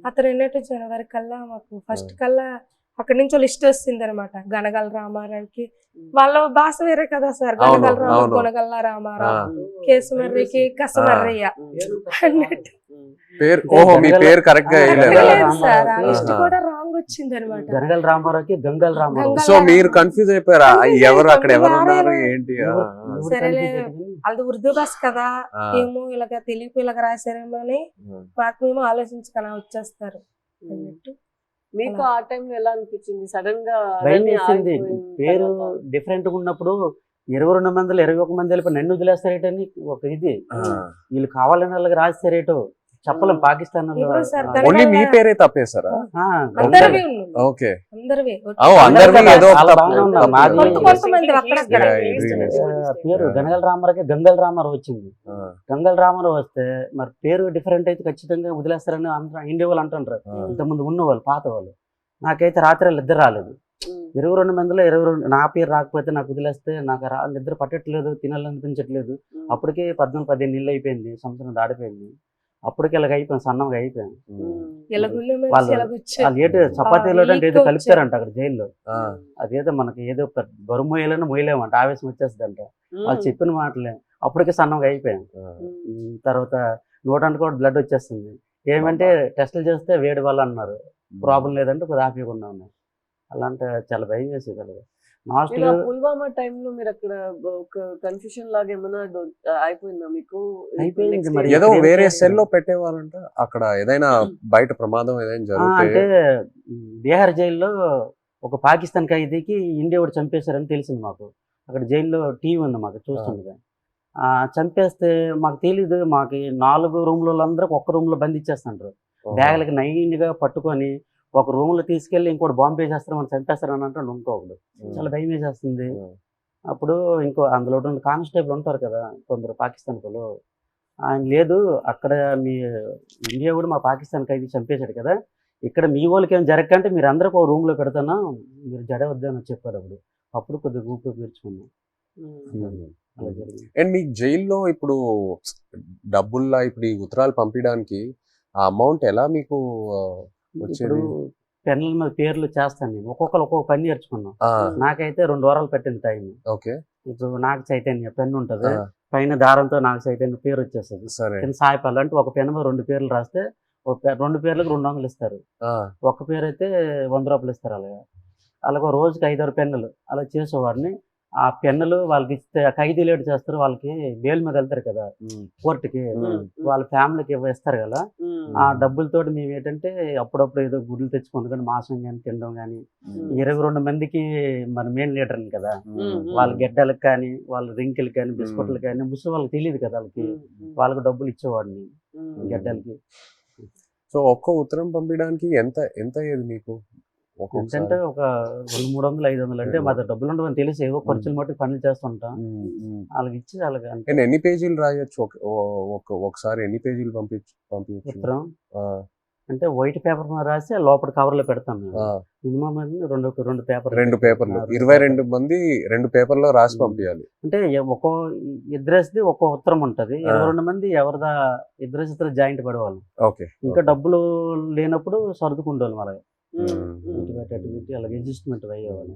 అతను ఏంటంటే జనవరి కల్లా మాకు ఫస్ట్ కల్లా అక్కడి నుంచి లిస్ట్ వస్తుంది అనమాట. గనగల రామారావుకి వాళ్ళ భాష వేరే కదా సార్. గనగల రాము, గొనగల్ల రామారావు, కేసుమర్రికి కసమర్రయ్య అన్నట్టు పేరు. ఓహో, మీ పేరు కరెక్ట్ గా సార్. ఆ లిస్ట్ కూడా రాంగ్ వచ్చింది అనమాట. గనగల రామారావుకి గంగల్ రామారావు. సో మీరు కన్ఫ్యూజ్ అయిపోయారా, ఎవరు అక్కడ ఎవరు ఉన్నారు ఏంటి? సరేలే, అది ఉర్దూ భాష కదా, ఏమో ఇలాగ తెలియపు ఇలాగ రాశారేమో అని మాకు మేము ఆలోచించుకొని వచ్చేస్తారు అన్నట్టు. మీకు ఆ టైం ఎలా అనిపించింది? సడన్ గా భయం వేసింది. పేరు డిఫరెంట్ గా ఉన్నప్పుడు 22 మంది 21 మంది వెళ్ళిపోయి నన్ను వదిలేస్తారేటని ఒక ఇది. వీళ్ళు కావాలని వాళ్ళకి రాస్తారేటో చెప్పలేం. పాకిస్తాన్ ఓన్లీ మీ పేరే తప్పేసారా? ఓకే, పేరు గనగల రామారావుకి గంగల్ రామారావు వచ్చింది. గంగల్ రామారావు వస్తే మరి పేరు డిఫరెంట్ అయితే ఖచ్చితంగా వదిలేస్తారని ఇండియా వాళ్ళు అంటుంటారు. ఇంతకుముందు ఉన్న వాళ్ళు పాత వాళ్ళు. నాకైతే రాత్రి ఇద్దరు రాలేదు. 22 మందిలో 22 నా పేరు రాకపోతే నాకు వదిలేస్తే నాకు నిద్ర పట్టట్లేదు, తినాలనిపించట్లేదు. అప్పటికే 14-15 నెలలు అయిపోయింది, సంవత్సరం దాడిపోయింది. అప్పటికి ఇలాగ అయిపోయింది, సన్నంగా అయిపోయాను. వాళ్ళు ఏదో చపాతీలో అంటే ఏదో కలుపుతారంట అక్కడ జైల్లో. అదేదో మనకి ఏదో బరువు మోయాలని మోయలేమంట, ఆవేశం వచ్చేస్తుందంట. వాళ్ళు చెప్పిన మాటలే. అప్పటికే సన్నంగా అయిపోయాను. తర్వాత నోటానికి కూడా బ్లడ్ వచ్చేస్తుంది. ఏమంటే టెస్టులు చేస్తే వేడి వల్ల అన్నారు, ప్రాబ్లం లేదంటే కొద్దిగా ఆపేయకుండా ఉన్నారు. అలాంటి చాలా భయం వేసేది. అలాగే పుల్వామా టైంలో మీరు అక్కడ ఒక కన్ఫ్యూషన్ లాగా ఏమైనా అయిపోయిందా మీకు? అయిపోయింది. మరి ఏదో వేరే సెల్ లో పెట్టేవాళ్ళంట అక్కడ, ఏదైనా బయట ప్రమాదం ఏదైనా జరిగితే. అంటే బీహార్ జైల్లో ఒక పాకిస్తాన్ ఖైదీకి ఇండియా కూడా చంపేశారని తెలిసింది మాకు. అక్కడ జైల్లో టీవీ ఉంది మాకు, చూస్తుండగా. చంపేస్తే మాకు తెలీదు. మాకు 4 రూమ్లలో అందరికి ఒక్క రూమ్ లో బంధించేస్తుంటారు. బ్యాగులకి నైన్గా పట్టుకొని ఒక రూమ్ లో తీసుకెళ్లి ఇంకోటి బాంబు వేసేస్తారు, మనం చంపేస్తారని అంటే ఇంకొకడు. చాలా భయం వేసేస్తుంది. అప్పుడు ఇంకో అందులో కానిస్టేబుల్ ఉంటారు కదా కొందరు పాకిస్తాన్ వాళ్ళు, ఆయన లేదు అక్కడ మీ ఇండియా కూడా మా పాకిస్తాన్ ఖైదీ చంపేశాడు కదా, ఇక్కడ మీ వాళ్ళకి ఏం జరగకంటే మీరు అందరికి ఒక రూమ్ లో పెడతానా, మీరు జడ వద్దని చెప్పారు. అప్పుడు కొద్దిగా ఊపిరి పీల్చుకున్నాం. అలా జరిగింది. అండ్ మీకు జైల్లో ఇప్పుడు డబ్బుల్లా ఇప్పుడు ఈ ఉత్తరాలు పంపించడానికి ఆ అమౌంట్ ఎలా మీకు ఇప్పుడు పెన్నుల మీద పేర్లు చేస్తాను నేను. ఒక్కొక్కరు ఒక్కొక్క పని నేర్చుకున్నాం. నాకైతే 2 వారాలు పట్టింది టైం. ఇప్పుడు నాకు చైతన్య పెన్ను ఉంటది, పైన దారంతో నాకు చైతన్య పేరు వచ్చేస్తుంది. కింద సాయిపాలు అంటే ఒక పెన్ను మీద 2 పేర్లు రాస్తే 2 పేర్లకు 200 ఇస్తారు. ఒక పేరు అయితే 100 రూపాయలు ఇస్తారు. అలాగే రోజుకి 5-6 పెన్నులు అలా చేసేవాడిని. ఆ పెన్నులు వాళ్ళకి ఇస్తే ఖైదీలు ఏడు చేస్తారు, వాళ్ళకి బెయిల్ మీద వెళ్తారు కదా కోర్టుకి, వాళ్ళ ఫ్యామిలీకి ఇస్తారు కదా. ఆ డబ్బులతోటి మేము ఏంటంటే అప్పుడప్పుడు ఏదో గుడ్లు తెచ్చుకుంటాం కానీ, మాంసం కానీ తినడం కానీ. 22 మందికి మన మెయిన్ లీడర్ని కదా, వాళ్ళ గెడ్డలకు కానీ వాళ్ళ రింకిలు కానీ బిస్కెట్లు కానీ ముసలి వాళ్ళకి తెలియదు కదా, వాళ్ళకి డబ్బులు ఇచ్చేవాడిని గెడ్డలకి. సో ఒక్క ఉత్తరం పంపించడానికి ఎంత ఎంత అయ్యేది మీకు? అంటే ఒక 200-300-500 అంటే మా డబ్బులు ఉండవని తెలిసి ఏవో ఖర్చులు మట్టి పనులు చేస్తుంటాం. వాళ్ళకి ఇచ్చి వాళ్ళకి అంటే ఎన్ని పేజీలు రాయొచ్చు ఒకసారి? ఎన్ని పేజీలు పంపించు ఉత్తరం? అంటే వైట్ పేపర్ మీద రాసి లోపల కవర్ లో పెడతాం. మినిమం 2 పేపర్లు 22 మంది 2 పేపర్లో రాసి పంపించాలి. అంటే ఒక్కో ఇద్దరేసి ఒక్కో ఉత్తరం ఉంటది. 22 మంది ఎవరిదా ఇద్దరు జాయింట్ పడేవాళ్ళు. ఇంకా డబ్బులు లేనప్పుడు సర్దుకుంటాం. అలాగే అలాగే అడ్జస్ట్మెంట్ అయ్యేవాళ్ళు.